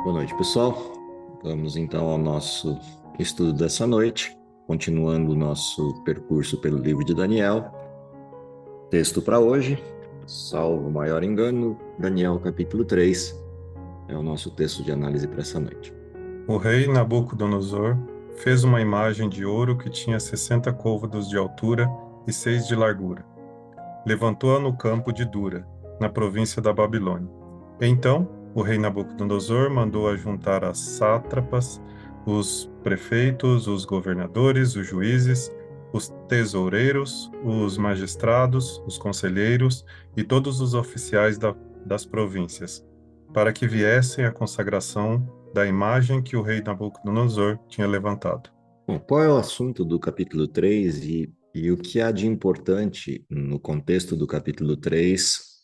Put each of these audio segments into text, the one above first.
Boa noite, pessoal. Vamos então ao nosso estudo dessa noite, continuando o nosso percurso pelo livro de Daniel. Texto para hoje, salvo maior engano, Daniel capítulo 3 é o nosso texto de análise para essa noite. O rei Nabucodonosor fez uma imagem de ouro que tinha 60 côvados de altura e 6 de largura. Levantou-a no campo de Dura, na província da Babilônia. Então, o rei Nabucodonosor mandou ajuntar as sátrapas, os prefeitos, os governadores, os juízes, os tesoureiros, os magistrados, os conselheiros e todos os oficiais das províncias, para que viessem à consagração da imagem que o rei Nabucodonosor tinha levantado. Bom, qual é o assunto do capítulo 3 e o que há de importante no contexto do capítulo 3,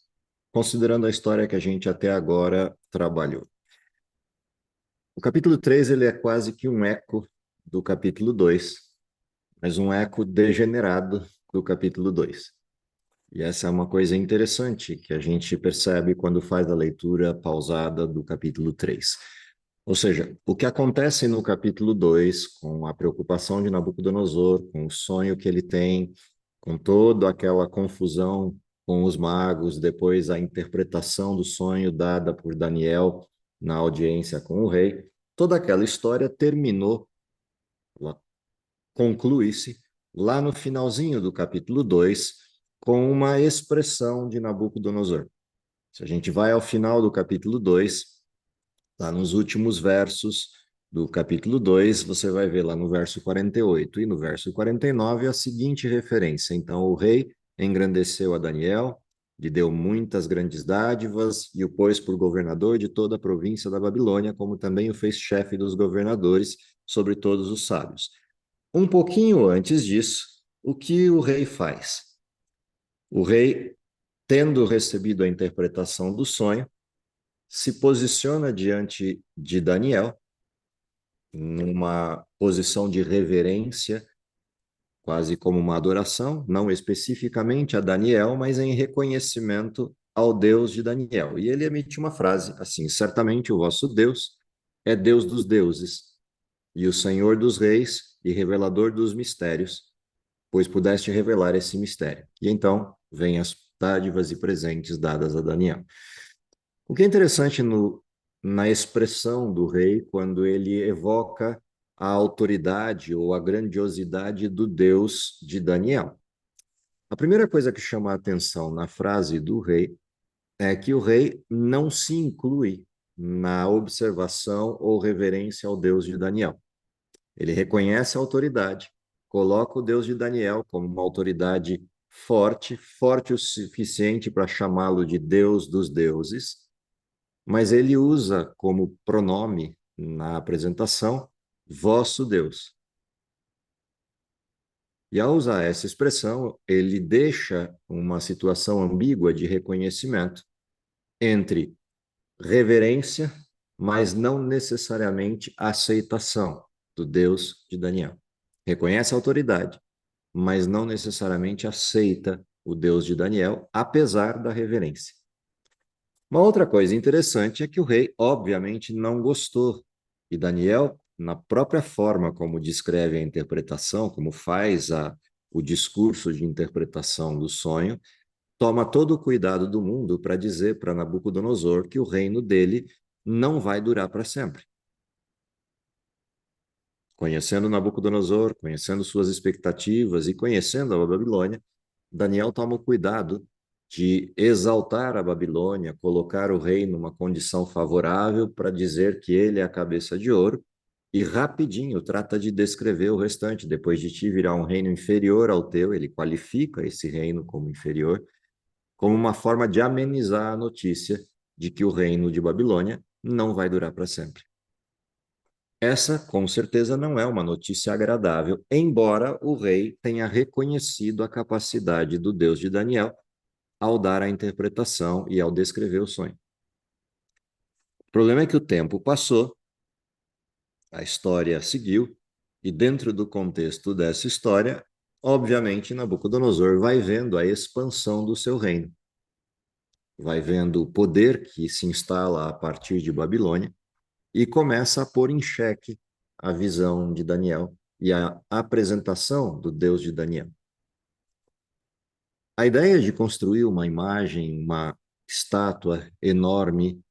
considerando a história que a gente até agora trabalhou? O capítulo 3 ele é quase que um eco do capítulo 2, mas um eco degenerado do capítulo 2. E essa é uma coisa interessante que a gente percebe quando faz a leitura pausada do capítulo 3. Ou seja, o que acontece no capítulo 2, com a preocupação de Nabucodonosor, com o sonho que ele tem, com toda aquela confusão com os magos, depois a interpretação do sonho dada por Daniel na audiência com o rei, toda aquela história terminou, conclui-se lá no finalzinho do capítulo 2, com uma expressão de Nabucodonosor. Se a gente vai ao final do capítulo 2, lá nos últimos versos do capítulo 2, você vai ver lá no verso 48 e no verso 49 a seguinte referência. Então, o rei engrandeceu a Daniel, lhe deu muitas grandes dádivas e o pôs por governador de toda a província da Babilônia, como também o fez chefe dos governadores sobre todos os sábios. Um pouquinho antes disso, o que o rei faz? O rei, tendo recebido a interpretação do sonho, se posiciona diante de Daniel, numa posição de reverência, quase como uma adoração, não especificamente a Daniel, mas em reconhecimento ao Deus de Daniel. E ele emite uma frase assim: certamente o vosso Deus é Deus dos deuses e o Senhor dos reis e revelador dos mistérios, pois pudeste revelar esse mistério. E então vêm as dádivas e presentes dadas a Daniel. O que é interessante na expressão do rei, quando ele evoca a autoridade ou a grandiosidade do Deus de Daniel. A primeira coisa que chama a atenção na frase do rei é que o rei não se inclui na observação ou reverência ao Deus de Daniel. Ele reconhece a autoridade, coloca o Deus de Daniel como uma autoridade forte, forte o suficiente para chamá-lo de Deus dos deuses, mas ele usa como pronome na apresentação vosso Deus. E ao usar essa expressão, ele deixa uma situação ambígua de reconhecimento entre reverência, mas não necessariamente aceitação do Deus de Daniel. Reconhece a autoridade, mas não necessariamente aceita o Deus de Daniel, apesar da reverência. Uma outra coisa interessante é que o rei, obviamente, não gostou. E Daniel, na própria forma como descreve a interpretação, como faz o discurso de interpretação do sonho, toma todo o cuidado do mundo para dizer para Nabucodonosor que o reino dele não vai durar para sempre. Conhecendo Nabucodonosor, conhecendo suas expectativas e conhecendo a Babilônia, Daniel toma o cuidado de exaltar a Babilônia, colocar o rei numa condição favorável para dizer que ele é a cabeça de ouro, e rapidinho trata de descrever o restante. Depois de ti virá um reino inferior ao teu, ele qualifica esse reino como inferior, como uma forma de amenizar a notícia de que o reino de Babilônia não vai durar para sempre. Essa, com certeza, não é uma notícia agradável, embora o rei tenha reconhecido a capacidade do Deus de Daniel ao dar a interpretação e ao descrever o sonho. O problema é que o tempo passou, a história seguiu, e dentro do contexto dessa história, obviamente, Nabucodonosor vai vendo a expansão do seu reino, vai vendo o poder que se instala a partir de Babilônia, e começa a pôr em xeque a visão de Daniel e a apresentação do Deus de Daniel. A ideia de construir uma imagem, uma estátua enorme,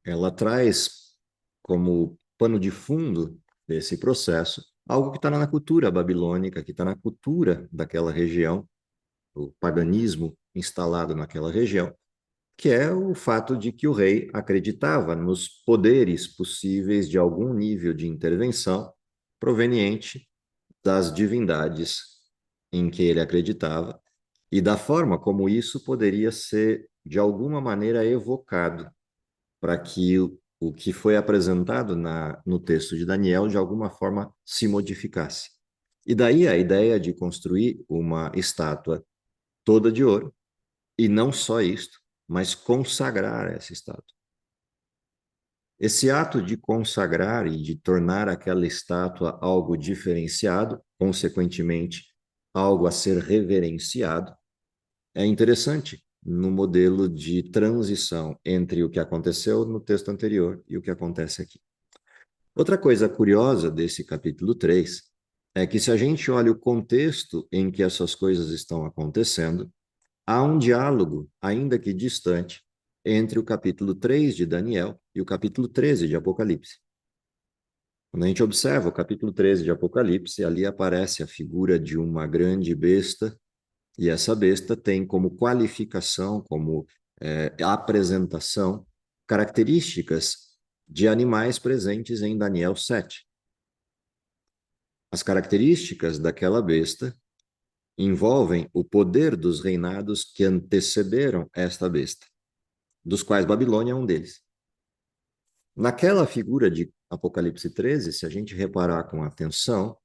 ela traz como pano de fundo desse processo algo que está na cultura babilônica, que está na cultura daquela região, o paganismo instalado naquela região, que é o fato de que o rei acreditava nos poderes possíveis de algum nível de intervenção proveniente das divindades em que ele acreditava e da forma como isso poderia ser, de alguma maneira, evocado para que o que foi apresentado no texto de Daniel, de alguma forma, se modificasse. E daí a ideia de construir uma estátua toda de ouro, e não só isto, mas consagrar essa estátua. Esse ato de consagrar e de tornar aquela estátua algo diferenciado, consequentemente, algo a ser reverenciado, é interessante no modelo de transição entre o que aconteceu no texto anterior e o que acontece aqui. Outra coisa curiosa desse capítulo 3 é que, se a gente olha o contexto em que essas coisas estão acontecendo, há um diálogo, ainda que distante, entre o capítulo 3 de Daniel e o capítulo 13 de Apocalipse. Quando a gente observa o capítulo 13 de Apocalipse, ali aparece a figura de uma grande besta, e essa besta tem como qualificação, como apresentação, características de animais presentes em Daniel 7. As características daquela besta envolvem o poder dos reinados que antecederam esta besta, dos quais Babilônia é um deles. Naquela figura de Apocalipse 13, se a gente reparar com atenção,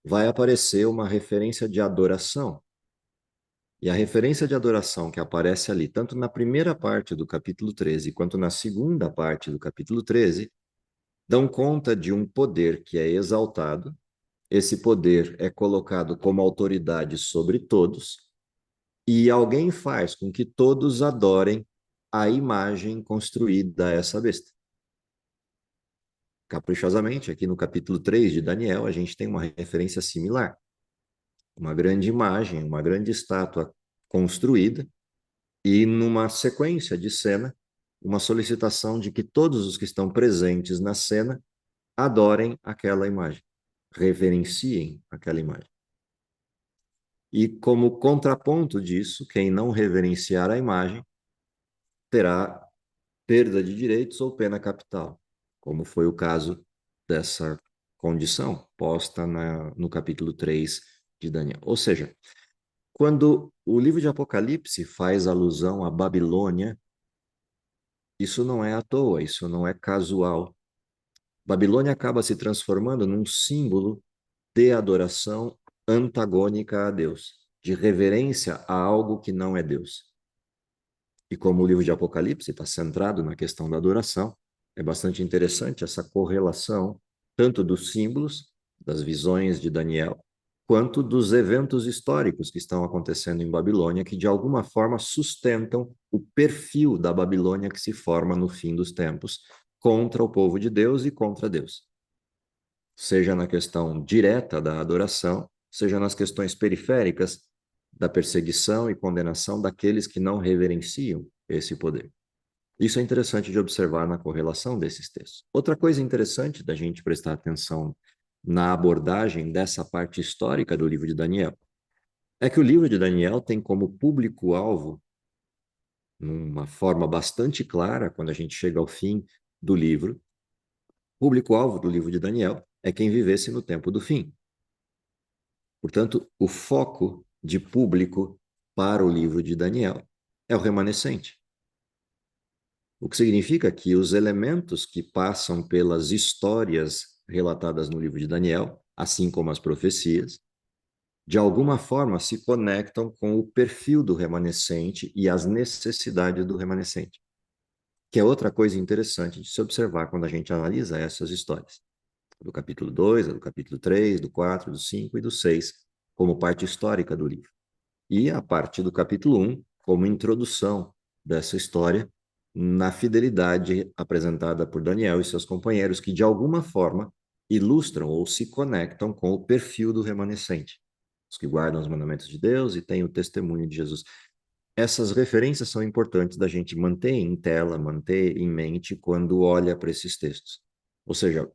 vai aparecer uma referência de adoração. E a referência de adoração que aparece ali, tanto na primeira parte do capítulo 13 quanto na segunda parte do capítulo 13, dão conta de um poder que é exaltado. Esse poder é colocado como autoridade sobre todos, e alguém faz com que todos adorem a imagem construída a essa besta. Caprichosamente, aqui no capítulo 3 de Daniel, a gente tem uma referência similar. Uma grande imagem, uma grande estátua construída, e numa sequência de cena, uma solicitação de que todos os que estão presentes na cena adorem aquela imagem, reverenciem aquela imagem. E como contraponto disso, quem não reverenciar a imagem terá perda de direitos ou pena capital, como foi o caso dessa condição posta no capítulo 3 de Daniel. Ou seja, quando o livro de Apocalipse faz alusão à Babilônia, isso não é à toa, isso não é casual. Babilônia acaba se transformando num símbolo de adoração antagônica a Deus, de reverência a algo que não é Deus. E como o livro de Apocalipse está centrado na questão da adoração, é bastante interessante essa correlação, tanto dos símbolos, das visões de Daniel, quanto dos eventos históricos que estão acontecendo em Babilônia, que de alguma forma sustentam o perfil da Babilônia que se forma no fim dos tempos, contra o povo de Deus e contra Deus. Seja na questão direta da adoração, seja nas questões periféricas da perseguição e condenação daqueles que não reverenciam esse poder. Isso é interessante de observar na correlação desses textos. Outra coisa interessante da gente prestar atenção na abordagem dessa parte histórica do livro de Daniel é que o livro de Daniel tem como público-alvo, numa forma bastante clara, quando a gente chega ao fim do livro, o público-alvo do livro de Daniel é quem vivesse no tempo do fim. Portanto, o foco de público para o livro de Daniel é o remanescente. O que significa que os elementos que passam pelas histórias relatadas no livro de Daniel, assim como as profecias, de alguma forma se conectam com o perfil do remanescente e as necessidades do remanescente, que é outra coisa interessante de se observar quando a gente analisa essas histórias. Do capítulo 2, do capítulo 3, do 4, do 5 e do 6, como parte histórica do livro. E a parte do capítulo 1, como introdução dessa história, na fidelidade apresentada por Daniel e seus companheiros, que de alguma forma ilustram ou se conectam com o perfil do remanescente, os que guardam os mandamentos de Deus e têm o testemunho de Jesus. Essas referências são importantes da gente manter em tela, manter em mente quando olha para esses textos. Ou seja,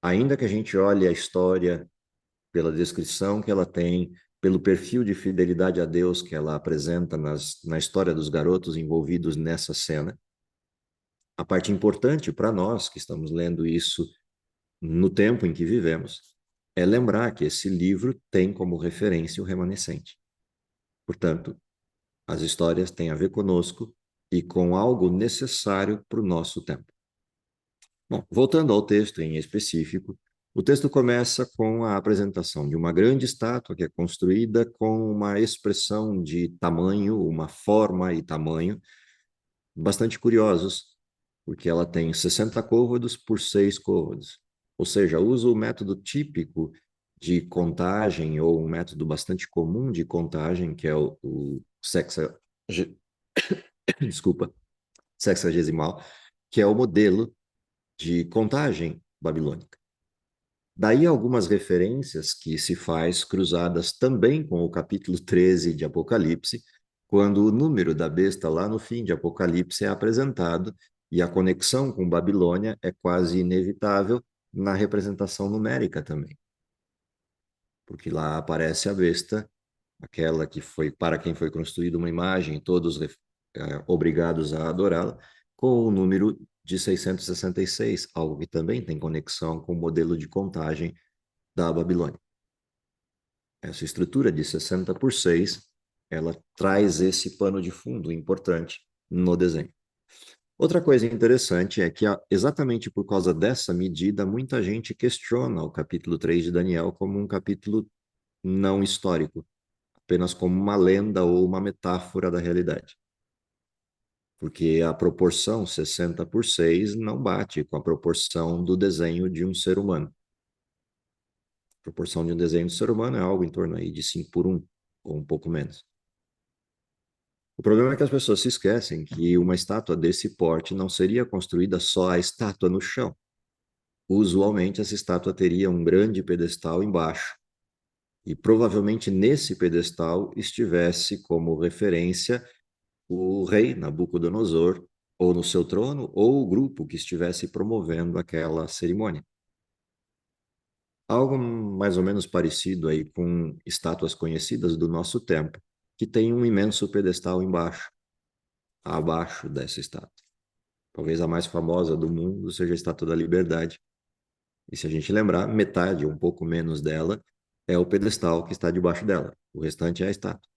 ainda que a gente olhe a história pela descrição que ela tem, pelo perfil de fidelidade a Deus que ela apresenta na história dos garotos envolvidos nessa cena, a parte importante para nós que estamos lendo isso no tempo em que vivemos é lembrar que esse livro tem como referência o remanescente. Portanto, as histórias têm a ver conosco e com algo necessário para o nosso tempo. Bom, voltando ao texto em específico, o texto começa com a apresentação de uma grande estátua que é construída com uma expressão de tamanho, uma forma e tamanho bastante curiosos, porque ela tem 60 côvados por 6 côvados. Ou seja, usa o método típico de contagem, ou um método bastante comum de contagem, que é o desculpa, sexagesimal, que é o modelo de contagem babilônica. Daí algumas referências que se faz cruzadas também com o capítulo 13 de Apocalipse, quando o número da besta lá no fim de Apocalipse é apresentado e a conexão com Babilônia é quase inevitável na representação numérica também. Porque lá aparece a besta, aquela que foi para quem foi construída uma imagem, todos obrigados a adorá-la, com o número de 666, algo que também tem conexão com o modelo de contagem da Babilônia. Essa estrutura de 60 por 6, ela traz esse pano de fundo importante no desenho. Outra coisa interessante é que, exatamente por causa dessa medida, muita gente questiona o capítulo 3 de Daniel como um capítulo não histórico, apenas como uma lenda ou uma metáfora da realidade. Porque a proporção 60 por 6 não bate com a proporção do desenho de um ser humano. A proporção de um desenho do ser humano é algo em torno aí de 5 por 1, ou um pouco menos. O problema é que as pessoas se esquecem que uma estátua desse porte não seria construída só a estátua no chão. Usualmente, essa estátua teria um grande pedestal embaixo, e provavelmente nesse pedestal estivesse como referência o rei Nabucodonosor, ou no seu trono, ou o grupo que estivesse promovendo aquela cerimônia. Algo mais ou menos parecido aí com estátuas conhecidas do nosso tempo, que tem um imenso pedestal embaixo, abaixo dessa estátua. Talvez a mais famosa do mundo seja a Estátua da Liberdade. E se a gente lembrar, metade, um pouco menos dela, é o pedestal que está debaixo dela. O restante é a estátua.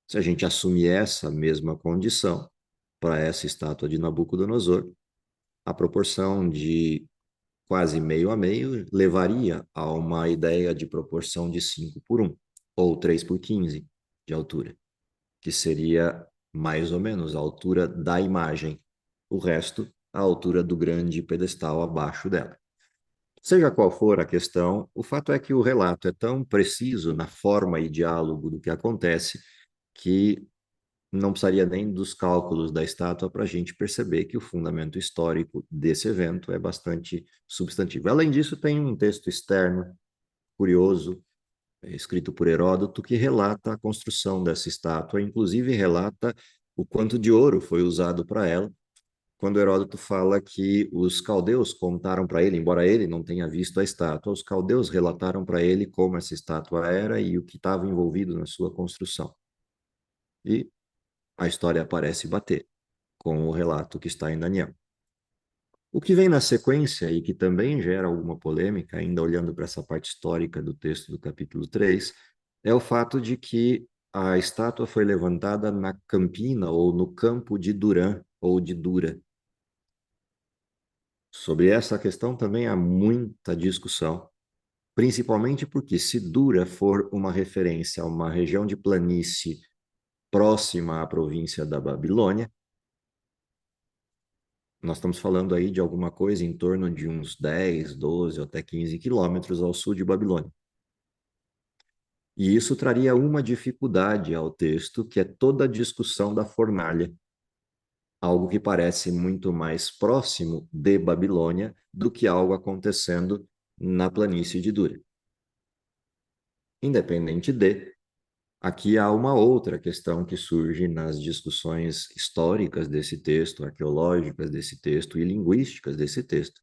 Se a gente assumir essa mesma condição para essa estátua de Nabucodonosor, a proporção de quase meio a meio levaria a uma ideia de proporção de 5 por 1, ou 3 por 15 de altura, que seria mais ou menos a altura da imagem. O resto, a altura do grande pedestal abaixo dela. Seja qual for a questão, o fato é que o relato é tão preciso na forma e diálogo do que acontece que não precisaria nem dos cálculos da estátua para a gente perceber que o fundamento histórico desse evento é bastante substantivo. Além disso, tem um texto externo curioso, escrito por Heródoto, que relata a construção dessa estátua, inclusive relata o quanto de ouro foi usado para ela, quando Heródoto fala que os caldeus contaram para ele, embora ele não tenha visto a estátua, os caldeus relataram para ele como essa estátua era e o que estava envolvido na sua construção. E a história parece bater com o relato que está em Daniel. O que vem na sequência e que também gera alguma polêmica, ainda olhando para essa parte histórica do texto do capítulo 3, é o fato de que a estátua foi levantada na campina ou no campo de Durã ou de Dura. Sobre essa questão também há muita discussão, principalmente porque se Dura for uma referência a uma região de planície próxima à província da Babilônia, nós estamos falando aí de alguma coisa em torno de uns 10, 12 ou até 15 quilômetros ao sul de Babilônia. E isso traria uma dificuldade ao texto, que é toda a discussão da fornalha. algo que parece muito mais próximo de Babilônia do que algo acontecendo na planície de Dura. Independente de, aqui há uma outra questão que surge nas discussões históricas desse texto, arqueológicas desse texto e linguísticas desse texto,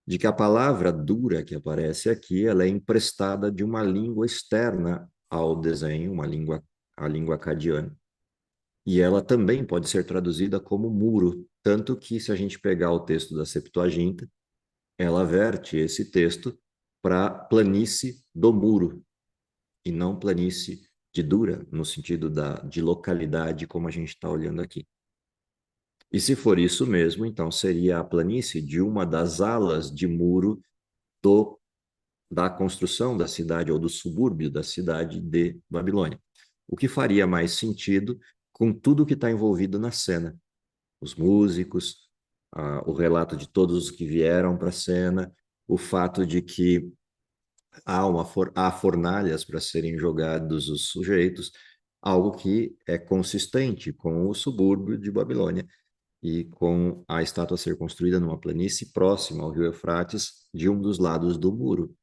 de que a palavra dura que aparece aqui, ela é emprestada de uma língua externa ao desenho, a língua acadiana. E ela também pode ser traduzida como muro, tanto que se a gente pegar o texto da Septuaginta, ela verte esse texto para planície do muro, e não planície de Dura, no sentido de localidade, como a gente está olhando aqui. E se for isso mesmo, então seria a planície de uma das alas de muro do, da construção da cidade ou do subúrbio da cidade de Babilônia. O que faria mais sentido com tudo que está envolvido na cena. Os músicos, o relato de todos os que vieram para a cena, o fato de que há fornalhas para serem jogados os sujeitos, algo que é consistente com o subúrbio de Babilônia e com a estátua ser construída numa planície próxima ao rio Eufrates, de um dos lados do muro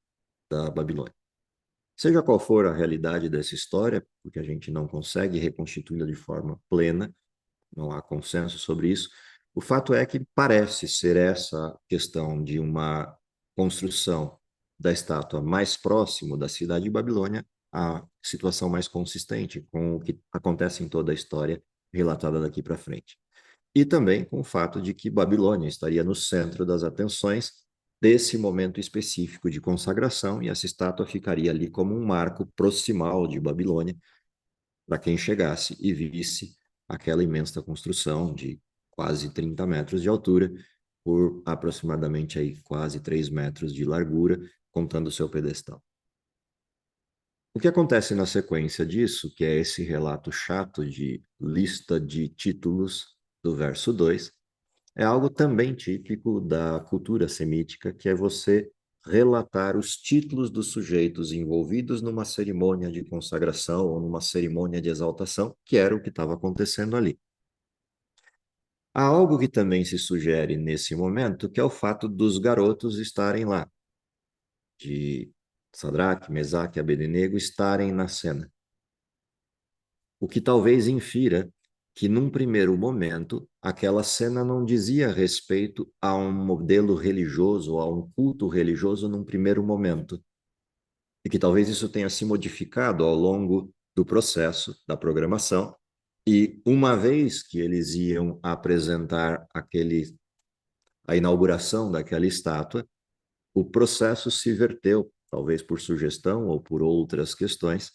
da Babilônia. Seja qual for a realidade dessa história, porque a gente não consegue reconstituí-la de forma plena, não há consenso sobre isso, o fato é que parece ser essa questão de uma construção da estátua mais próximo da cidade de Babilônia a situação mais consistente com o que acontece em toda a história relatada daqui para frente. E também com o fato de que Babilônia estaria no centro das atenções desse momento específico de consagração, e essa estátua ficaria ali como um marco proximal de Babilônia para quem chegasse e visse aquela imensa construção de quase 30 metros de altura por aproximadamente aí quase 3 metros de largura, contando o seu pedestal. O que acontece na sequência disso, que é esse relato chato de lista de títulos do verso 2, é algo também típico da cultura semítica, que é você relatar os títulos dos sujeitos envolvidos numa cerimônia de consagração ou numa cerimônia de exaltação, que era o que estava acontecendo ali. Há algo que também se sugere nesse momento, que é o fato dos garotos estarem lá, de Sadraque, Mesaque e Abednego estarem na cena. O que talvez infira que, num primeiro momento, aquela cena não dizia respeito a um modelo religioso, a um culto religioso num primeiro momento. E que talvez isso tenha se modificado ao longo do processo da programação. E uma vez que eles iam apresentar a inauguração daquela estátua, o processo se verteu, talvez por sugestão ou por outras questões,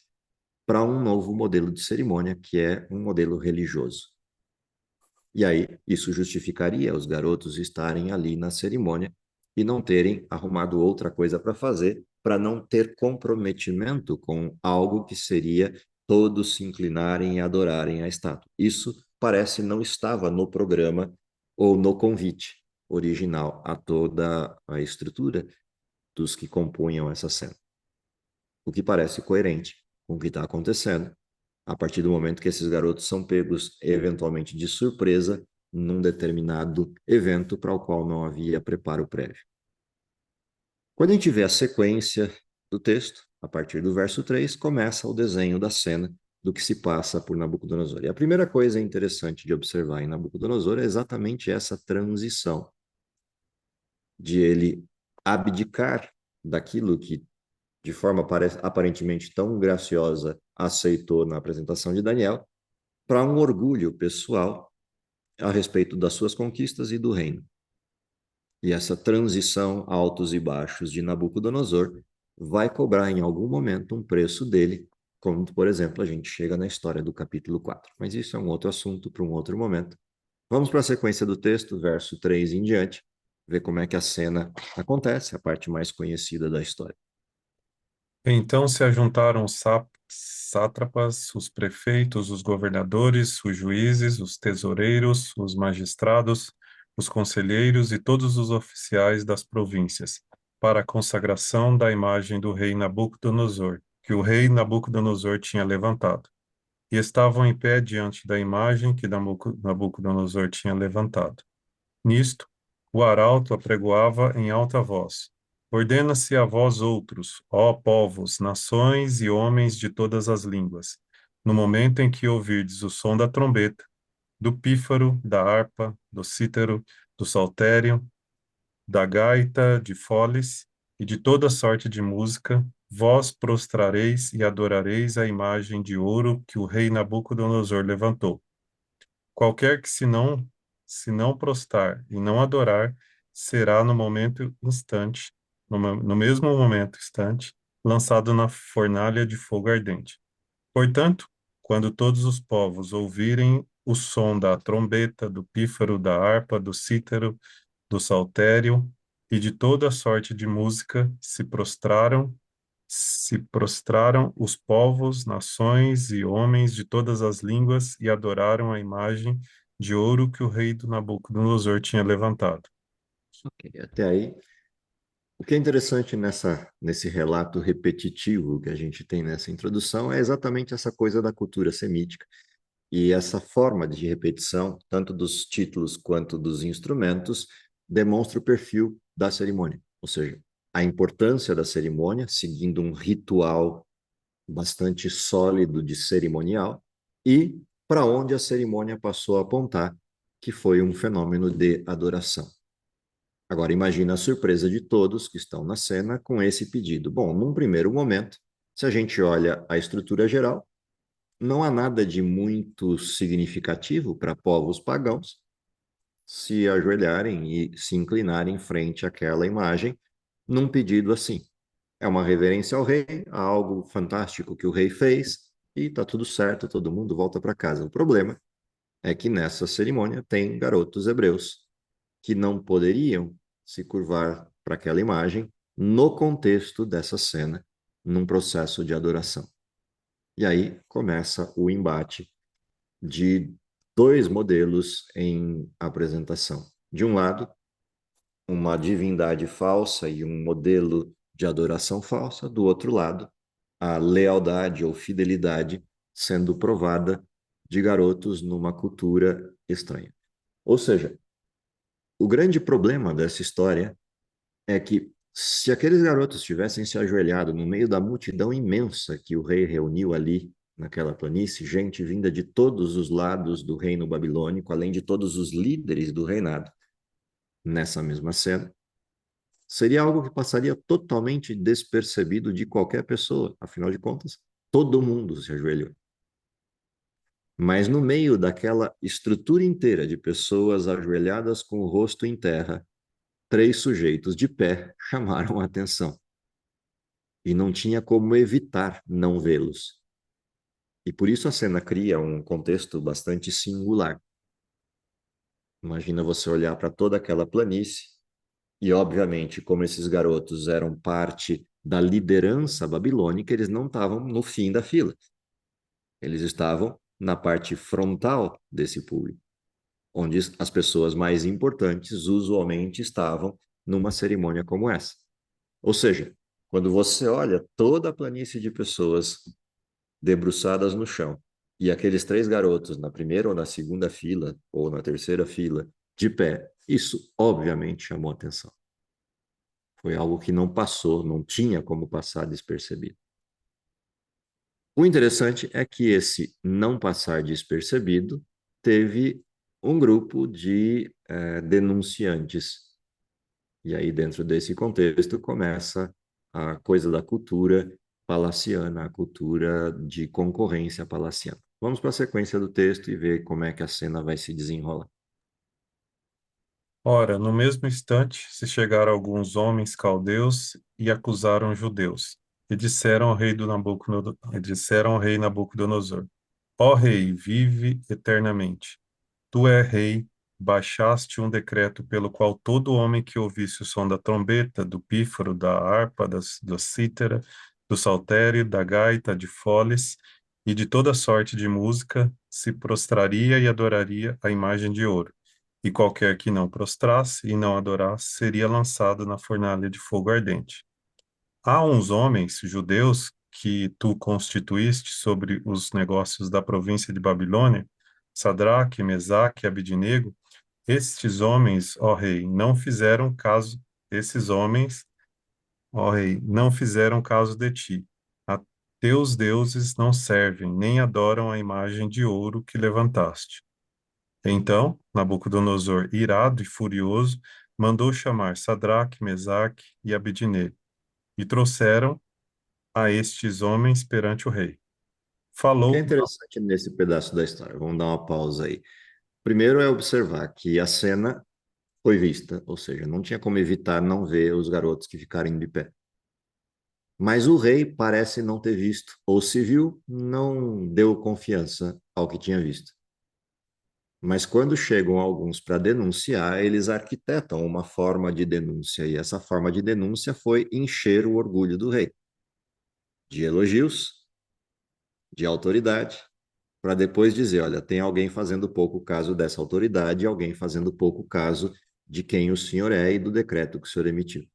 para um novo modelo de cerimônia, que é um modelo religioso. E aí, isso justificaria os garotos estarem ali na cerimônia e não terem arrumado outra coisa para fazer, para não ter comprometimento com algo que seria todos se inclinarem e adorarem a estátua. Isso parece não estava no programa ou no convite original a toda a estrutura dos que compunham essa cena. O que parece coerente com o que está acontecendo a partir do momento que esses garotos são pegos eventualmente de surpresa num determinado evento para o qual não havia preparo prévio. Quando a gente vê a sequência do texto, a partir do verso 3, começa o desenho da cena do que se passa por Nabucodonosor. E a primeira coisa interessante de observar em Nabucodonosor é exatamente essa transição de ele abdicar daquilo que, de forma aparentemente tão graciosa, aceitou na apresentação de Daniel, para um orgulho pessoal a respeito das suas conquistas e do reino. E essa transição altos e baixos de Nabucodonosor vai cobrar em algum momento um preço dele, como, por exemplo, a gente chega na história do capítulo 4. Mas isso é um outro assunto para um outro momento. Vamos para a sequência do texto, verso 3 em diante, ver como é que a cena acontece, a parte mais conhecida da história. Então se ajuntaram os sátrapas, os prefeitos, os governadores, os juízes, os tesoureiros, os magistrados, os conselheiros e todos os oficiais das províncias, para a consagração da imagem do rei Nabucodonosor, que o rei Nabucodonosor tinha levantado. e estavam em pé diante da imagem que Nabucodonosor tinha levantado. Nisto, o arauto apregoava em alta voz: Ordena-se a vós outros, ó povos, nações e homens de todas as línguas, no momento em que ouvirdes o som da trombeta, do pífaro, da harpa, do cítaro, do saltério, da gaita, de foles e de toda sorte de música, vós prostrareis e adorareis a imagem de ouro que o rei Nabucodonosor levantou. Qualquer que se não prostrar e não adorar, será no momento instante, no mesmo momento instante, lançado na fornalha de fogo ardente. Portanto, quando todos os povos ouvirem o som da trombeta, do pífaro, da harpa, do cítaro, do saltério e de toda sorte de música, se prostraram os povos, nações e homens de todas as línguas e adoraram a imagem de ouro que o rei do Nabucodonosor tinha levantado. Ok, até aí. O que é interessante nesse relato repetitivo que a gente tem nessa introdução é exatamente essa coisa da cultura semítica. E essa forma de repetição, tanto dos títulos quanto dos instrumentos, demonstra o perfil da cerimônia, ou seja, a importância da cerimônia, seguindo um ritual bastante sólido de cerimonial, e para onde a cerimônia passou a apontar, que foi um fenômeno de adoração. Agora, imagina a surpresa de todos que estão na cena com esse pedido. Bom, num primeiro momento, se a gente olha a estrutura geral, não há nada de muito significativo para povos pagãos se ajoelharem e se inclinarem frente àquela imagem num pedido assim. É uma reverência ao rei, há algo fantástico que o rei fez e está tudo certo, todo mundo volta para casa. O problema é que nessa cerimônia tem garotos hebreus que não poderiam se curvar para aquela imagem no contexto dessa cena, num processo de adoração. E aí começa o embate de dois modelos em apresentação. De um lado, uma divindade falsa e um modelo de adoração falsa, do outro lado, a lealdade ou fidelidade sendo provada de garotos numa cultura estranha. Ou seja, o grande problema dessa história é que se aqueles garotos tivessem se ajoelhado no meio da multidão imensa que o rei reuniu ali naquela planície, gente vinda de todos os lados do reino babilônico, além de todos os líderes do reinado, nessa mesma cena, seria algo que passaria totalmente despercebido de qualquer pessoa. Afinal de contas, todo mundo se ajoelhou. Mas no meio daquela estrutura inteira de pessoas ajoelhadas com o rosto em terra, três sujeitos de pé chamaram a atenção. E não tinha como evitar não vê-los. E por isso a cena cria um contexto bastante singular. Imagina você olhar para toda aquela planície e, obviamente, como esses garotos eram parte da liderança babilônica, eles não estavam no fim da fila. Eles estavam na parte frontal desse público, onde as pessoas mais importantes usualmente estavam numa cerimônia como essa. Ou seja, quando você olha toda a planície de pessoas debruçadas no chão e aqueles três garotos na primeira ou na segunda fila, ou na terceira fila, de pé, isso obviamente chamou atenção. Foi algo que não passou, não tinha como passar despercebido. O interessante é que esse não passar despercebido teve um grupo de denunciantes. E aí, dentro desse contexto, começa a coisa da cultura palaciana, a cultura de concorrência palaciana. Vamos para a sequência do texto e ver como é que a cena vai se desenrolar. Ora, no mesmo instante se chegaram alguns homens caldeus e acusaram os judeus, e disseram ao rei Nabucodonosor: Ó rei, vive eternamente. Tu és rei, baixaste um decreto pelo qual todo homem que ouvisse o som da trombeta, do pífaro, da harpa, da cítara, do saltério, da gaita, de foles e de toda sorte de música se prostraria e adoraria a imagem de ouro. E qualquer que não prostrasse e não adorasse seria lançado na fornalha de fogo ardente. Há uns homens judeus que tu constituíste sobre os negócios da província de Babilônia, Sadraque, Mesaque e Abidnego, estes homens, ó rei, não fizeram caso, esses homens, ó rei, não fizeram caso de ti. A teus deuses não servem, nem adoram a imagem de ouro que levantaste. Então, Nabucodonosor, irado e furioso, mandou chamar Sadraque, Mesaque e Abidnego, e trouxeram a estes homens perante o rei. O que é Falou, interessante nesse pedaço da história, vamos dar uma pausa aí. Primeiro é observar que a cena foi vista, ou seja, não tinha como evitar não ver os garotos que ficarem de pé. Mas o rei parece não ter visto, ou se viu, não deu confiança ao que tinha visto. Mas quando chegam alguns para denunciar, eles arquitetam uma forma de denúncia, e essa forma de denúncia foi encher o orgulho do rei, de elogios, de autoridade, para depois dizer, olha, tem alguém fazendo pouco caso dessa autoridade, e alguém fazendo pouco caso de quem o senhor é e do decreto que o senhor emitiu.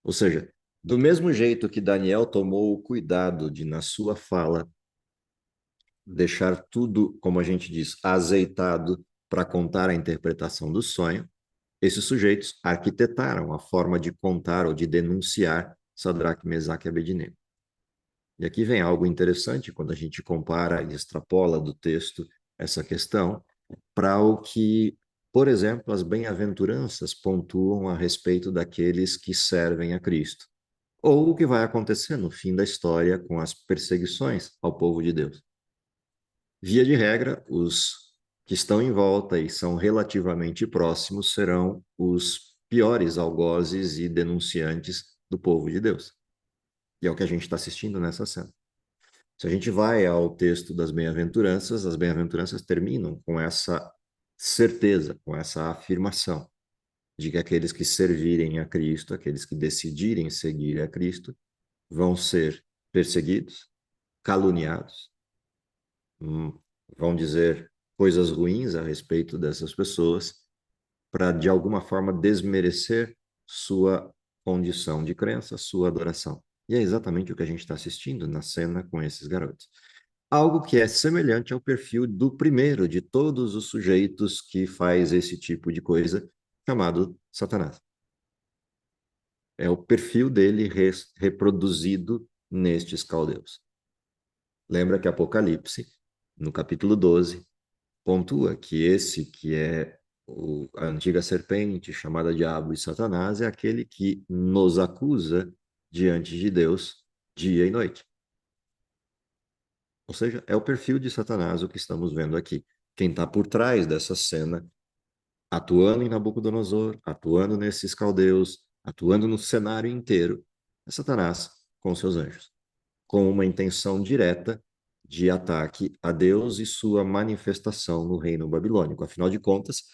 Ou seja, do mesmo jeito que Daniel tomou o cuidado de, na sua fala, deixar tudo, como a gente diz, azeitado para contar a interpretação do sonho, esses sujeitos arquitetaram a forma de contar ou de denunciar Sadraque, Mesaque e Abednego. E aqui vem algo interessante quando a gente compara e extrapola do texto essa questão para o que, por exemplo, as bem-aventuranças pontuam a respeito daqueles que servem a Cristo, ou o que vai acontecer no fim da história com as perseguições ao povo de Deus. Via de regra, os que estão em volta e são relativamente próximos serão os piores algozes e denunciantes do povo de Deus. E é o que a gente está assistindo nessa cena. Se a gente vai ao texto das bem-aventuranças, as bem-aventuranças terminam com essa certeza, com essa afirmação de que aqueles que servirem a Cristo, aqueles que decidirem seguir a Cristo, vão ser perseguidos, caluniados, vão dizer coisas ruins a respeito dessas pessoas para, de alguma forma, desmerecer sua condição de crença, sua adoração. E é exatamente o que a gente está assistindo na cena com esses garotos. Algo que é semelhante ao perfil do primeiro de todos os sujeitos que faz esse tipo de coisa, chamado Satanás. É o perfil dele reproduzido nestes caldeus. Lembra que Apocalipse, no capítulo 12, pontua que esse que é a antiga serpente, chamada Diabo e Satanás, é aquele que nos acusa diante de Deus dia e noite. Ou seja, é o perfil de Satanás o que estamos vendo aqui. Quem está por trás dessa cena, atuando em Nabucodonosor, atuando nesses caldeus, atuando no cenário inteiro, é Satanás com seus anjos, com uma intenção direta de ataque a Deus e sua manifestação no reino babilônico. Afinal de contas,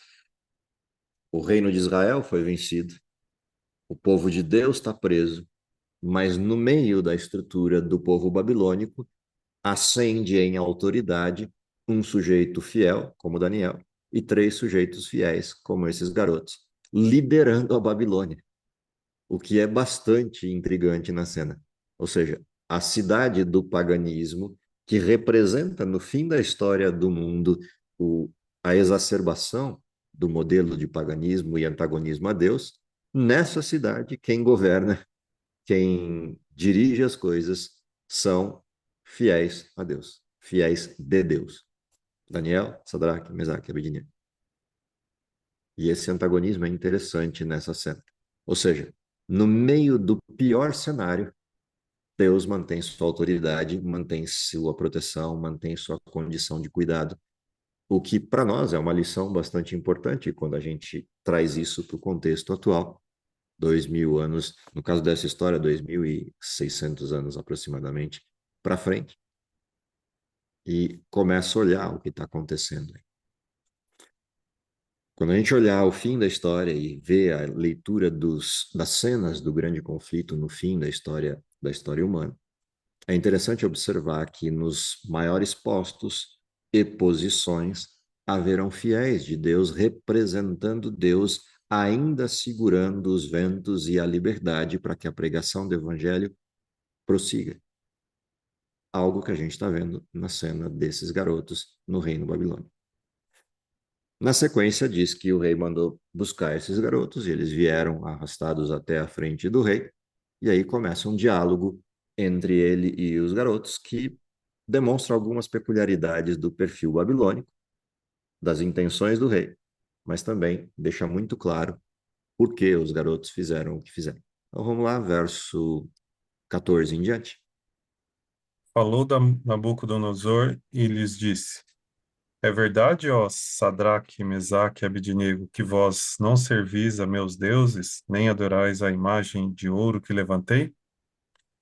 o reino de Israel foi vencido, o povo de Deus está preso, mas no meio da estrutura do povo babilônico ascende em autoridade um sujeito fiel, como Daniel, e três sujeitos fiéis, como esses garotos, liderando a Babilônia, o que é bastante intrigante na cena. Ou seja, a cidade do paganismo, que representa no fim da história do mundo a exacerbação do modelo de paganismo e antagonismo a Deus, nessa cidade, quem governa, quem dirige as coisas são fiéis a Deus, fiéis de Deus. Daniel, Sadraque, Mesaque e Abednego. E esse antagonismo é interessante nessa cena. Ou seja, no meio do pior cenário, Deus mantém sua autoridade, mantém sua proteção, mantém sua condição de cuidado, o que para nós é uma lição bastante importante quando a gente traz isso para o contexto atual. 2.000 anos, no caso dessa história, 2.600 anos aproximadamente para frente, e começa a olhar o que está acontecendo. Quando a gente olhar o fim da história e ver a leitura das cenas do grande conflito no fim da história humana, é interessante observar que nos maiores postos e posições haverão fiéis de Deus representando Deus, ainda segurando os ventos e a liberdade para que a pregação do evangelho prossiga. Algo que a gente está vendo na cena desses garotos no reino babilônico. Na sequência, diz que o rei mandou buscar esses garotos e eles vieram arrastados até a frente do rei. E aí começa um diálogo entre ele e os garotos que demonstra algumas peculiaridades do perfil babilônico, das intenções do rei, mas também deixa muito claro por que os garotos fizeram o que fizeram. Então vamos lá, verso 14 em diante. Falou Nabucodonosor e lhes disse: É verdade, ó Sadraque, Mesaque e Abednego, que vós não servis a meus deuses, nem adorais a imagem de ouro que levantei?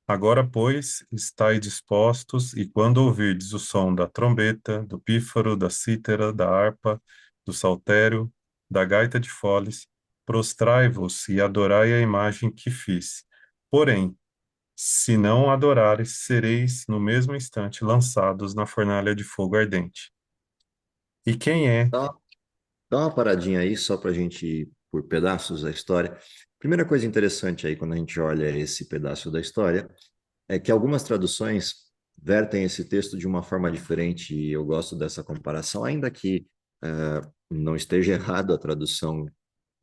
Agora, pois, estai dispostos, e quando ouvirdes o som da trombeta, do pífaro, da cítara, da harpa, do saltério, da gaita de foles, prostrai-vos e adorai a imagem que fiz. Porém, se não adorares, sereis no mesmo instante lançados na fornalha de fogo ardente. E quem é? Dá dá uma paradinha aí, só para a gente ir por pedaços da história. Primeira coisa interessante aí, quando a gente olha esse pedaço da história, é que algumas traduções vertem esse texto de uma forma diferente, e eu gosto dessa comparação, ainda que não esteja errado a tradução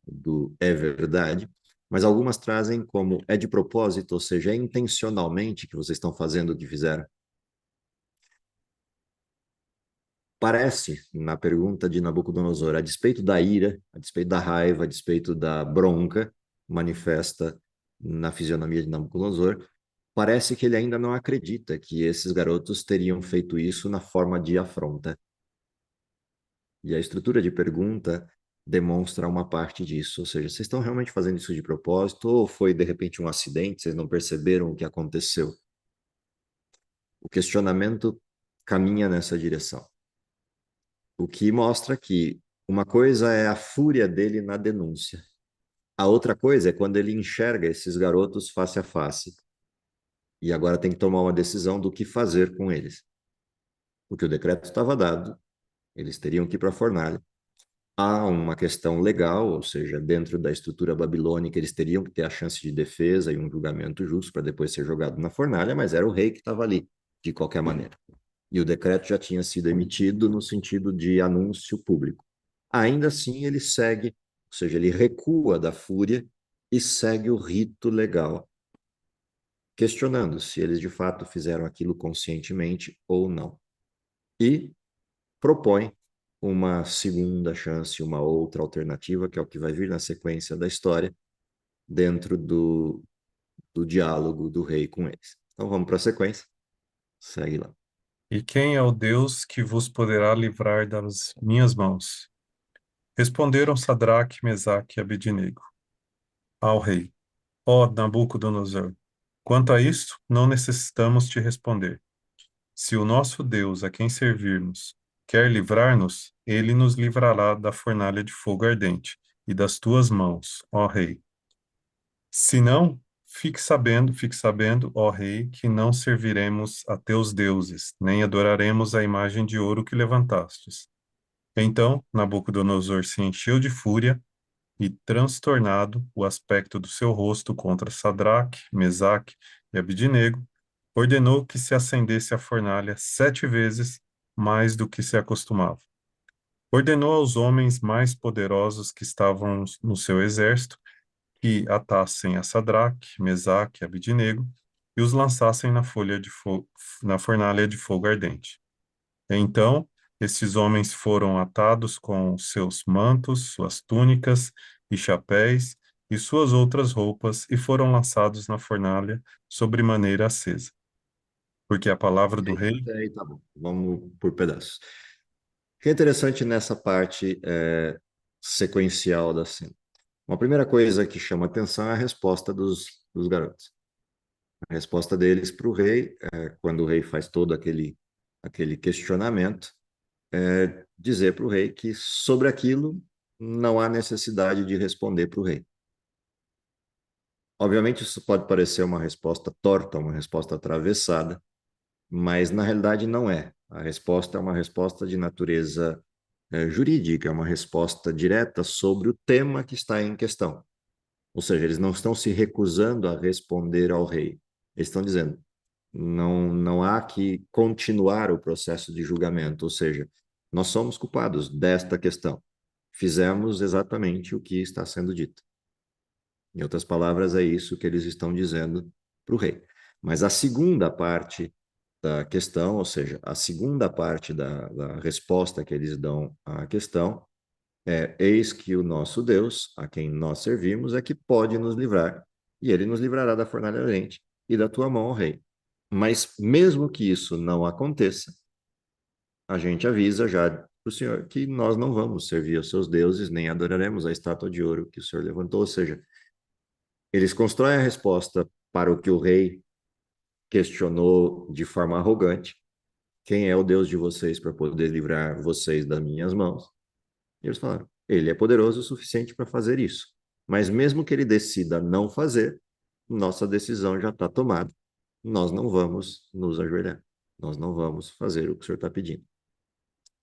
do é verdade, mas algumas trazem como é de propósito, ou seja, é intencionalmente que vocês estão fazendo o que fizeram. Parece, na pergunta de Nabucodonosor, a despeito da ira, a despeito da raiva, a despeito da bronca manifesta na fisionomia de Nabucodonosor, parece que ele ainda não acredita que esses garotos teriam feito isso na forma de afronta. E a estrutura de pergunta demonstra uma parte disso, ou seja, vocês estão realmente fazendo isso de propósito ou foi de repente um acidente, vocês não perceberam o que aconteceu? O questionamento caminha nessa direção. O que mostra que uma coisa é a fúria dele na denúncia. A outra coisa é quando ele enxerga esses garotos face a face e agora tem que tomar uma decisão do que fazer com eles. Porque o decreto estava dado, eles teriam que ir para a fornalha. Há uma questão legal, ou seja, dentro da estrutura babilônica, eles teriam que ter a chance de defesa e um julgamento justo para depois ser jogado na fornalha, mas era o rei que estava ali, de qualquer maneira. E o decreto já tinha sido emitido no sentido de anúncio público. Ainda assim, ele segue, ou seja, ele recua da fúria e segue o rito legal, questionando se eles de fato fizeram aquilo conscientemente ou não. E propõe uma segunda chance, uma outra alternativa, que é o que vai vir na sequência da história, dentro do diálogo do rei com eles. Então vamos para a sequência. Segue lá. E quem é o Deus que vos poderá livrar das minhas mãos? Responderam Sadraque, Mesaque e Abednego ao rei: Ó Nabucodonosor, quanto a isto, não necessitamos te responder. Se o nosso Deus, a quem servirmos, quer livrar-nos, ele nos livrará da fornalha de fogo ardente e das tuas mãos, ó rei. Se não, fique sabendo, ó rei, que não serviremos a teus deuses, nem adoraremos a imagem de ouro que levantastes. Então Nabucodonosor se encheu de fúria e, transtornado o aspecto do seu rosto contra Sadraque, Mesaque e Abednego, ordenou que se acendesse a fornalha 7 vezes mais do que se acostumava. Ordenou aos homens mais poderosos que estavam no seu exército que atassem a Sadraque, Mesaque e Abednego e os lançassem na fornalha de fogo ardente. Então, esses homens foram atados com seus mantos, suas túnicas e chapéus e suas outras roupas e foram lançados na fornalha sobre maneira acesa. Porque a palavra do rei, Até aí tá bom. Vamos por pedaços. O que é interessante nessa parte sequencial da cena? Uma primeira coisa que chama atenção é a resposta dos garotos. A resposta deles para o rei, quando o rei faz todo aquele questionamento, é dizer para o rei que sobre aquilo não há necessidade de responder para o rei. Obviamente, isso pode parecer uma resposta torta, uma resposta atravessada, mas na realidade não é. A resposta é uma resposta de natureza jurídica, é uma resposta direta sobre o tema que está em questão. Ou seja, eles não estão se recusando a responder ao rei. Eles estão dizendo: Não há que continuar o processo de julgamento, ou seja, nós somos culpados desta questão. Fizemos exatamente o que está sendo dito. Em outras palavras, é isso que eles estão dizendo para o rei. Mas a segunda parte da questão, ou seja, a segunda parte da resposta que eles dão à questão é: eis que o nosso Deus, a quem nós servimos, é que pode nos livrar, e ele nos livrará da fornalha ardente e da tua mão, ó rei. Mas mesmo que isso não aconteça, a gente avisa já para o senhor que nós não vamos servir aos seus deuses, nem adoraremos a estátua de ouro que o senhor levantou. Ou seja, eles constroem a resposta para o que o rei questionou de forma arrogante: quem é o Deus de vocês para poder livrar vocês das minhas mãos? E eles falaram: ele é poderoso o suficiente para fazer isso. Mas mesmo que ele decida não fazer, nossa decisão já está tomada. Nós não vamos nos ajoelhar. Nós não vamos fazer o que o senhor está pedindo.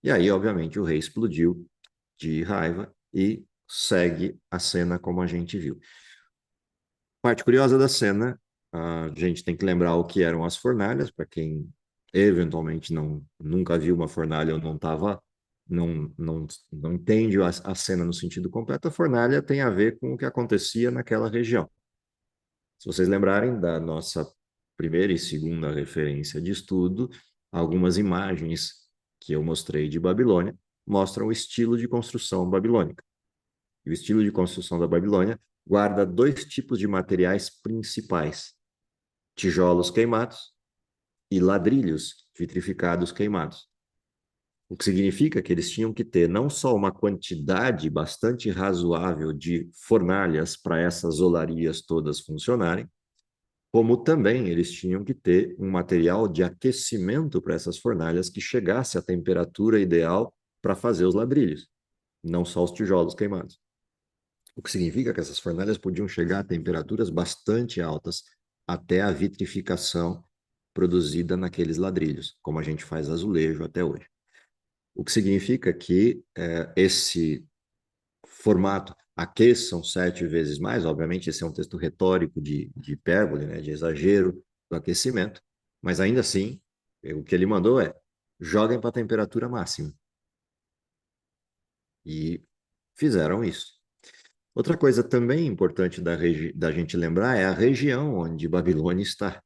E aí, obviamente, o rei explodiu de raiva e segue a cena como a gente viu. Parte curiosa da cena, a gente tem que lembrar o que eram as fornalhas, para quem eventualmente nunca viu uma fornalha ou não entende a cena no sentido completo. A fornalha tem a ver com o que acontecia naquela região. Se vocês lembrarem da nossa primeira e segunda referência de estudo, algumas imagens que eu mostrei de Babilônia mostram o estilo de construção babilônica. E o estilo de construção da Babilônia guarda dois tipos de materiais principais: tijolos queimados e ladrilhos vitrificados queimados. O que significa que eles tinham que ter não só uma quantidade bastante razoável de fornalhas para essas olarias todas funcionarem, como também eles tinham que ter um material de aquecimento para essas fornalhas que chegasse à temperatura ideal para fazer os ladrilhos, não só os tijolos queimados. O que significa que essas fornalhas podiam chegar a temperaturas bastante altas até a vitrificação produzida naqueles ladrilhos, como a gente faz azulejo até hoje. O que significa que esse formato: aqueçam 7 vezes mais. Obviamente, esse é um texto retórico de hipérbole, né, de exagero do aquecimento, mas ainda assim, o que ele mandou é: joguem para a temperatura máxima. E fizeram isso. Outra coisa também importante da gente lembrar é a região onde Babilônia está.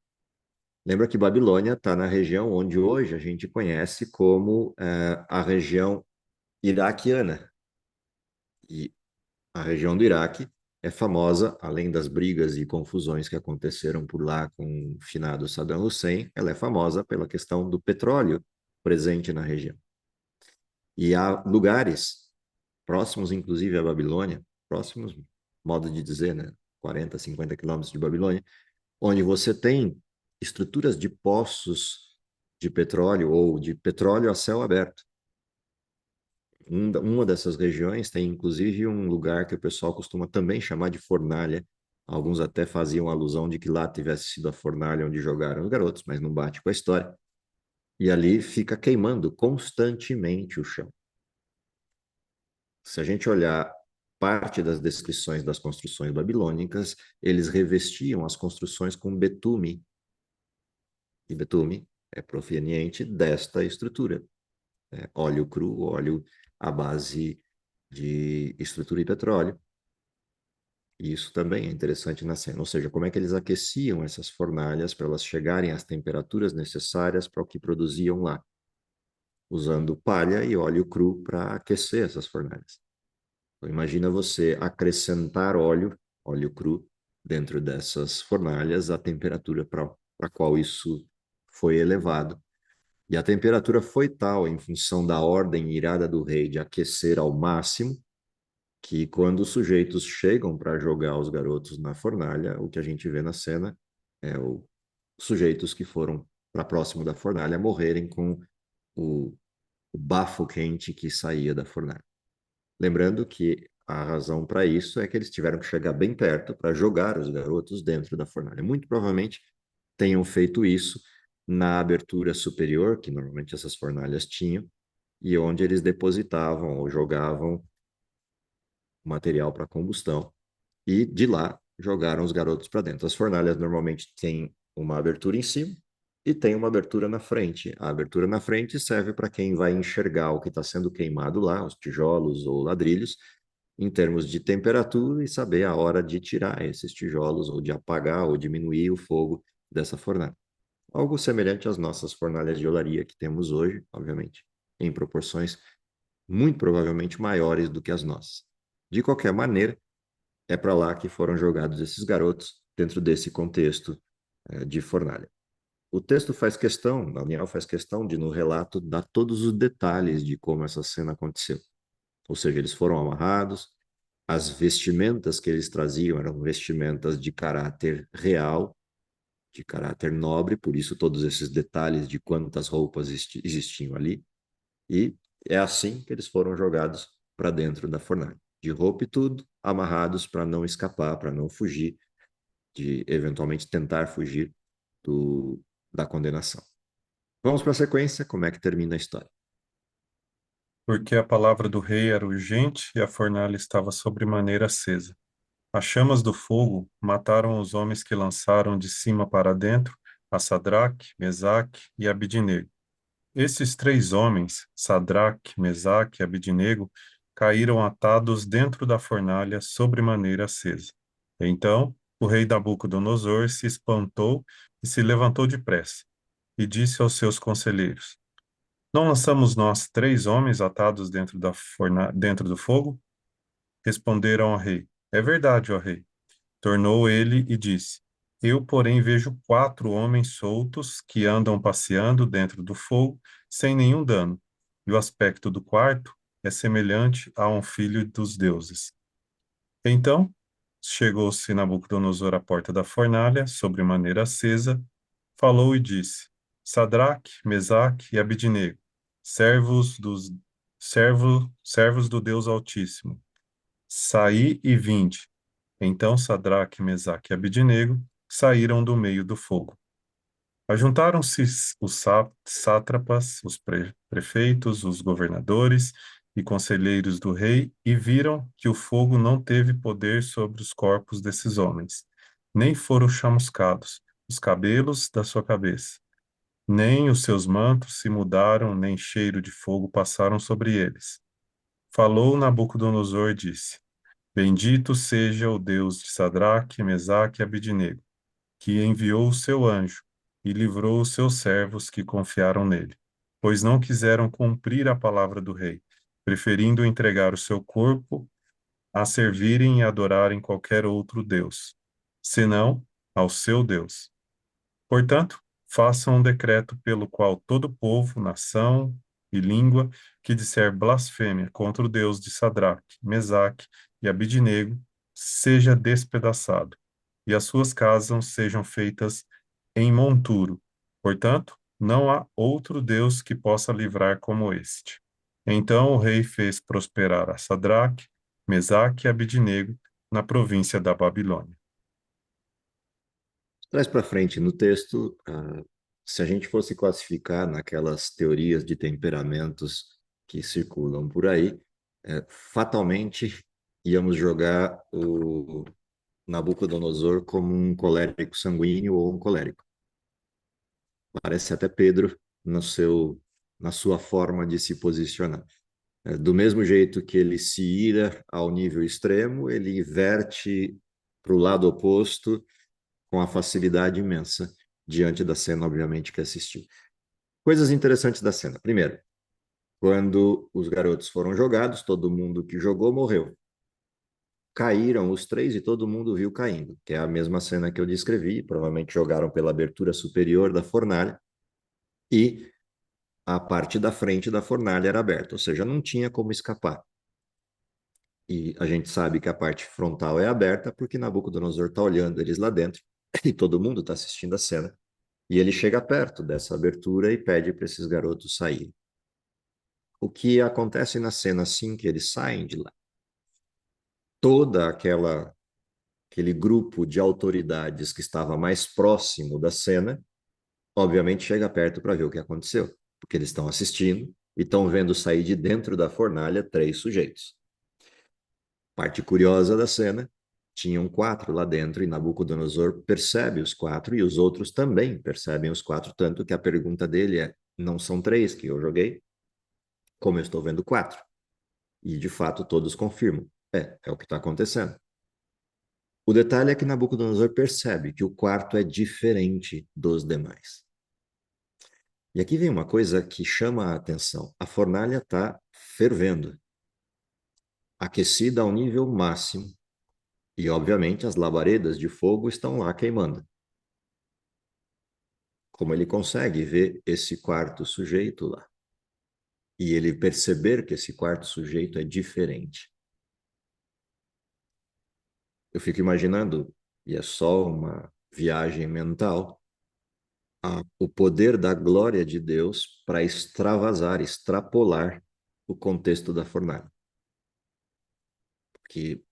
Lembra que Babilônia está na região onde hoje a gente conhece como a região iraquiana. E a região do Iraque é famosa, além das brigas e confusões que aconteceram por lá com o finado Saddam Hussein, ela é famosa pela questão do petróleo presente na região. E há lugares próximos, inclusive, à Babilônia, próximos, modo de dizer, né? 40, 50 quilômetros de Babilônia, onde você tem estruturas de poços de petróleo ou de petróleo a céu aberto. Uma dessas regiões tem, inclusive, um lugar que o pessoal costuma também chamar de fornalha. Alguns até faziam alusão de que lá tivesse sido a fornalha onde jogaram os garotos, mas não bate com a história. E ali fica queimando constantemente o chão. Se a gente olhar parte das descrições das construções babilônicas, eles revestiam as construções com betume. E betume é proveniente desta estrutura. Óleo cru, óleo à base de estrutura e petróleo. E isso também é interessante na cena, ou seja, como é que eles aqueciam essas fornalhas para elas chegarem às temperaturas necessárias para o que produziam lá, usando palha e óleo cru para aquecer essas fornalhas. Então, imagina você acrescentar óleo cru, dentro dessas fornalhas, a temperatura para a qual isso foi elevado. E a temperatura foi tal, em função da ordem irada do rei de aquecer ao máximo, que quando os sujeitos chegam para jogar os garotos na fornalha, o que a gente vê na cena é os sujeitos que foram para próximo da fornalha morrerem com o, o bafo quente que saía da fornalha. Lembrando que a razão para isso é que eles tiveram que chegar bem perto para jogar os garotos dentro da fornalha. Muito provavelmente tenham feito isso na abertura superior, que normalmente essas fornalhas tinham, e onde eles depositavam ou jogavam material para combustão, e de lá jogaram os garotos para dentro. As fornalhas normalmente têm uma abertura em cima, e tem uma abertura na frente. A abertura na frente serve para quem vai enxergar o que está sendo queimado lá, os tijolos ou ladrilhos, em termos de temperatura e saber a hora de tirar esses tijolos ou de apagar ou diminuir o fogo dessa fornalha. Algo semelhante às nossas fornalhas de olaria que temos hoje, obviamente, em proporções muito provavelmente maiores do que as nossas. De qualquer maneira, é para lá que foram jogados esses garotos dentro desse contexto de fornalha. O texto faz questão, Daniel faz questão de, no relato, dar todos os detalhes de como essa cena aconteceu. Ou seja, eles foram amarrados, as vestimentas que eles traziam eram vestimentas de caráter real, de caráter nobre, por isso todos esses detalhes de quantas roupas existiam ali. E é assim que eles foram jogados para dentro da fornalha. De roupa e tudo, amarrados para não escapar, para não fugir, de eventualmente tentar fugir da condenação. Vamos para a sequência, como é que termina a história. Porque a palavra do rei era urgente e a fornalha estava sobremaneira acesa. As chamas do fogo mataram os homens que lançaram de cima para dentro a Sadraque, Mesaque e Abidnego. Esses três homens, Sadraque, Mesaque e Abidnego, caíram atados dentro da fornalha sobremaneira acesa. Então o rei Nabucodonosor se espantou e se levantou depressa, e disse aos seus conselheiros: Não lançamos nós três homens atados dentro do fogo? Responderam ao rei: É verdade, ó rei. Tornou ele e disse: Eu, porém, vejo quatro homens soltos que andam passeando dentro do fogo sem nenhum dano, e o aspecto do quarto é semelhante a um filho dos deuses. Então chegou-se Nabucodonosor à porta da fornalha, sobre maneira acesa, falou e disse: Sadraque, Mesaque e Abidnego, servos dos servos do Deus Altíssimo, saí e vinde. Então Sadraque, Mesaque e Abidnego saíram do meio do fogo. Ajuntaram-se os sátrapas, os prefeitos, os governadores e conselheiros do rei e viram que o fogo não teve poder sobre os corpos desses homens, nem foram chamuscados os cabelos da sua cabeça, nem os seus mantos se mudaram, nem cheiro de fogo passaram sobre eles. Falou Nabucodonosor e disse: Bendito seja o Deus de Sadraque, Mesaque e Abidnego, que enviou o seu anjo e livrou os seus servos que confiaram nele, pois não quiseram cumprir a palavra do rei, preferindo entregar o seu corpo a servirem e adorarem qualquer outro Deus, senão ao seu Deus. Portanto, façam um decreto pelo qual todo povo, nação e língua que disser blasfêmia contra o Deus de Sadraque, Mesaque e Abidnego seja despedaçado, e as suas casas sejam feitas em monturo. Portanto, não há outro Deus que possa livrar como este. Então o rei fez prosperar a Sadraque, Mesaque e Abidnego na província da Babilônia. Traz para frente no texto, se a gente fosse classificar naquelas teorias de temperamentos que circulam por aí, fatalmente íamos jogar o Nabucodonosor como um colérico sanguíneo ou um colérico. Parece até Pedro na sua forma de se posicionar. Do mesmo jeito que ele se ira ao nível extremo, ele verte para o lado oposto com a facilidade imensa diante da cena, obviamente, que assistiu. Coisas interessantes da cena. Primeiro, quando os garotos foram jogados, todo mundo que jogou morreu. Caíram os três e todo mundo viu caindo, que é a mesma cena que eu descrevi. Provavelmente jogaram pela abertura superior da fornalha e a parte da frente da fornalha era aberta, ou seja, não tinha como escapar. E a gente sabe que a parte frontal é aberta porque Nabucodonosor está olhando eles lá dentro e todo mundo está assistindo a cena. E ele chega perto dessa abertura e pede para esses garotos saírem. O que acontece na cena assim que eles saem de lá? Toda aquele grupo de autoridades que estava mais próximo da cena, obviamente chega perto para ver o que aconteceu, porque eles estão assistindo e estão vendo sair de dentro da fornalha três sujeitos. Parte curiosa da cena, tinham 4 lá dentro, e Nabucodonosor percebe os 4, e os outros também percebem os 4, tanto que a pergunta dele é: não são 3 que eu joguei? Como eu estou vendo 4? E, de fato, todos confirmam. É o que está acontecendo. O detalhe é que Nabucodonosor percebe que o quarto é diferente dos demais. E aqui vem uma coisa que chama a atenção. A fornalha está fervendo, aquecida ao nível máximo, e, obviamente, as labaredas de fogo estão lá queimando. Como ele consegue ver esse quarto sujeito lá? E ele perceber que esse quarto sujeito é diferente. Eu fico imaginando, e é só uma viagem mental, o poder da glória de Deus para extravasar, extrapolar o contexto da fornalha. Que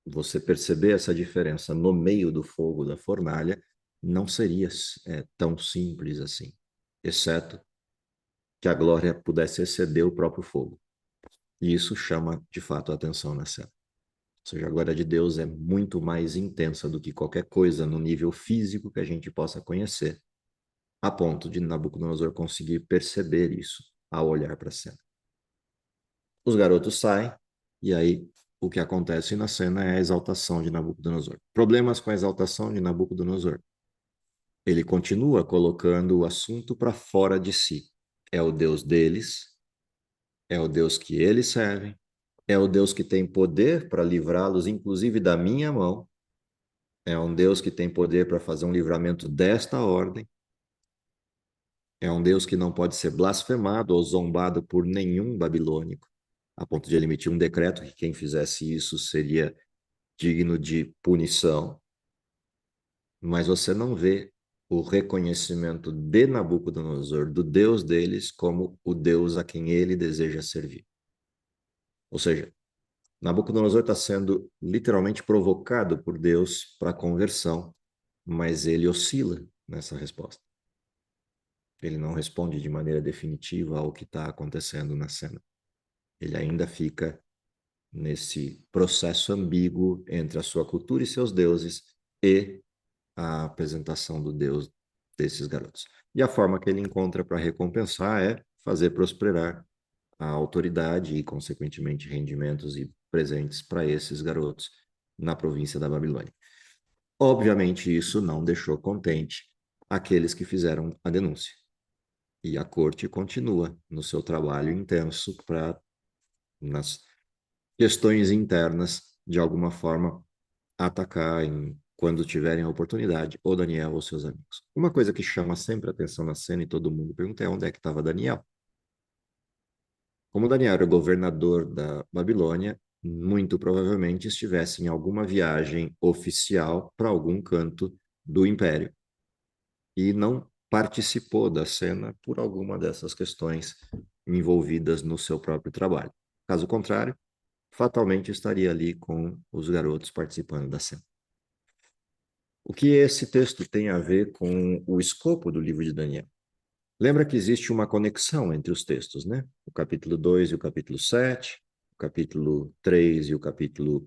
você perceber essa diferença no meio do fogo da fornalha não seria tão simples assim, exceto que a glória pudesse exceder o próprio fogo. E isso chama, de fato, a atenção na cena. Ou seja, a glória de Deus é muito mais intensa do que qualquer coisa no nível físico que a gente possa conhecer, a ponto de Nabucodonosor conseguir perceber isso ao olhar para a cena. Os garotos saem, e aí o que acontece na cena é a exaltação de Nabucodonosor. Problemas com a exaltação de Nabucodonosor. Ele continua colocando o assunto para fora de si. É o Deus deles, é o Deus que eles servem, é o Deus que tem poder para livrá-los, inclusive da minha mão. É um Deus que tem poder para fazer um livramento desta ordem. É um Deus que não pode ser blasfemado ou zombado por nenhum babilônico, a ponto de ele emitir um decreto que quem fizesse isso seria digno de punição. Mas você não vê o reconhecimento de Nabucodonosor, do Deus deles, como o Deus a quem ele deseja servir. Ou seja, Nabucodonosor está sendo literalmente provocado por Deus para a conversão, mas ele oscila nessa resposta. Ele não responde de maneira definitiva ao que está acontecendo na cena. Ele ainda fica nesse processo ambíguo entre a sua cultura e seus deuses e a apresentação do Deus desses garotos. E a forma que ele encontra para recompensar é fazer prosperar a autoridade e, consequentemente, rendimentos e presentes para esses garotos na província da Babilônia. Obviamente, isso não deixou contente aqueles que fizeram a denúncia. E a corte continua no seu trabalho intenso para, nas questões internas, de alguma forma, atacar quando tiverem a oportunidade, ou Daniel ou seus amigos. Uma coisa que chama sempre a atenção na cena e todo mundo pergunta é onde é que estava Daniel. Como Daniel era governador da Babilônia, muito provavelmente estivesse em alguma viagem oficial para algum canto do império e não participou da cena por alguma dessas questões envolvidas no seu próprio trabalho. Caso contrário, fatalmente estaria ali com os garotos participando da cena. O que esse texto tem a ver com o escopo do livro de Daniel? Lembra que existe uma conexão entre os textos, né? O capítulo 2 e o capítulo 7, o capítulo 3 e o capítulo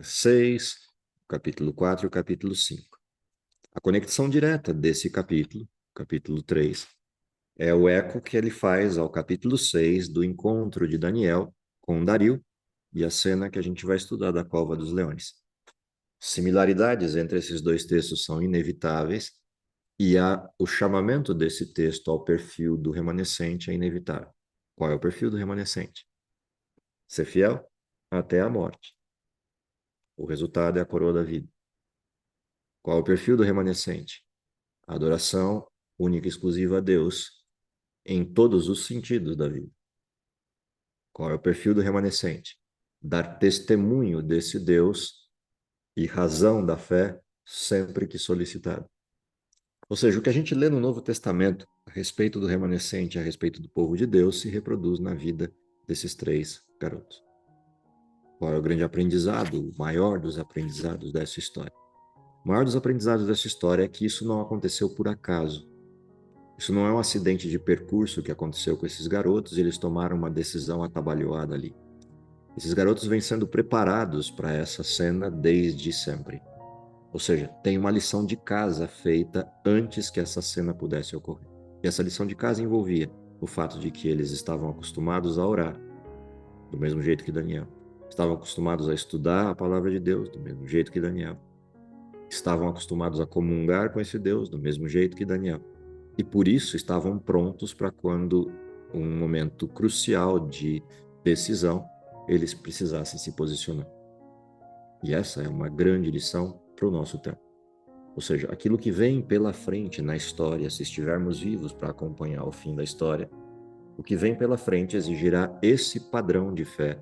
6, o capítulo 4 e o capítulo 5. A conexão direta desse capítulo 3, é o eco que ele faz ao capítulo 6 do encontro de Daniel com Dario e a cena que a gente vai estudar da Cova dos Leões. Similaridades entre esses dois textos são inevitáveis e o chamamento desse texto ao perfil do remanescente é inevitável. Qual é o perfil do remanescente? Ser fiel até a morte. O resultado é a coroa da vida. Qual é o perfil do remanescente? A adoração única e exclusiva a Deus em todos os sentidos da vida. Qual é o perfil do remanescente? Dar testemunho desse Deus e razão da fé sempre que solicitado. Ou seja, o que a gente lê no Novo Testamento a respeito do remanescente, a respeito do povo de Deus, se reproduz na vida desses 3 garotos. Qual é o grande aprendizado, o maior dos aprendizados dessa história? O maior dos aprendizados dessa história é que isso não aconteceu por acaso. Isso não é um acidente de percurso que aconteceu com esses garotos e eles tomaram uma decisão atabalhoada ali. Esses garotos vêm sendo preparados para essa cena desde sempre. Ou seja, tem uma lição de casa feita antes que essa cena pudesse ocorrer. E essa lição de casa envolvia o fato de que eles estavam acostumados a orar, do mesmo jeito que Daniel. Estavam acostumados a estudar a palavra de Deus, do mesmo jeito que Daniel. Estavam acostumados a comungar com esse Deus, do mesmo jeito que Daniel. E por isso estavam prontos para quando um momento crucial de decisão, eles precisassem se posicionar. E essa é uma grande lição para o nosso tempo. Ou seja, aquilo que vem pela frente na história, se estivermos vivos para acompanhar o fim da história, o que vem pela frente exigirá esse padrão de fé,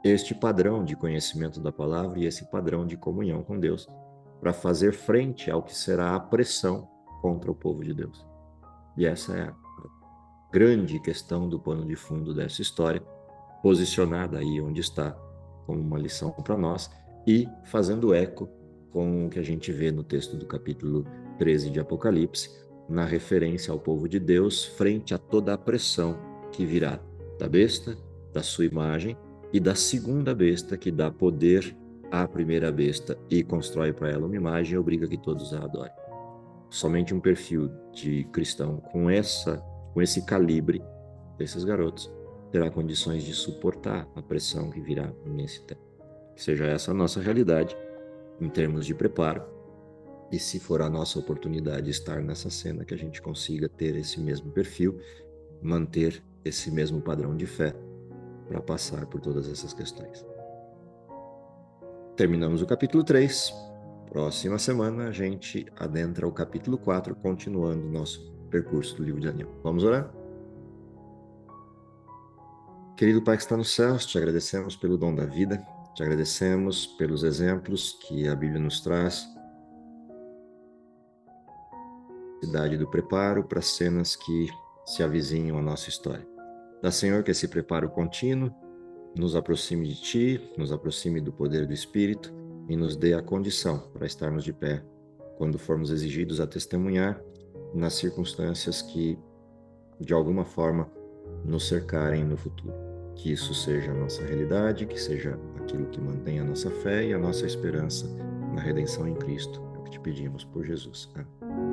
este padrão de conhecimento da palavra e esse padrão de comunhão com Deus, para fazer frente ao que será a pressão contra o povo de Deus. E essa é a grande questão do pano de fundo dessa história, posicionada aí onde está, como uma lição para nós, e fazendo eco com o que a gente vê no texto do capítulo 13 de Apocalipse, na referência ao povo de Deus frente a toda a pressão que virá da besta, da sua imagem, e da segunda besta que dá poder à primeira besta e constrói para ela uma imagem e obriga que todos a adorem. Somente um perfil de cristão com esse calibre desses garotos terá condições de suportar a pressão que virá nesse tempo. Que seja essa a nossa realidade em termos de preparo, e se for a nossa oportunidade estar nessa cena, que a gente consiga ter esse mesmo perfil, manter esse mesmo padrão de fé para passar por todas essas questões. Terminamos o capítulo 3. Próxima semana a gente adentra o capítulo 4, continuando o nosso percurso do livro de Daniel. Vamos orar? Querido Pai que está nos céus, te agradecemos pelo dom da vida, te agradecemos pelos exemplos que a Bíblia nos traz, idade do preparo para cenas que se avizinham à nossa história. Dá, Senhor, que esse preparo contínuo nos aproxime de Ti, nos aproxime do poder do Espírito e nos dê a condição para estarmos de pé quando formos exigidos a testemunhar nas circunstâncias que, de alguma forma, nos cercarem no futuro. Que isso seja a nossa realidade, que seja aquilo que mantém a nossa fé e a nossa esperança na redenção em Cristo. É o que te pedimos por Jesus. Amém.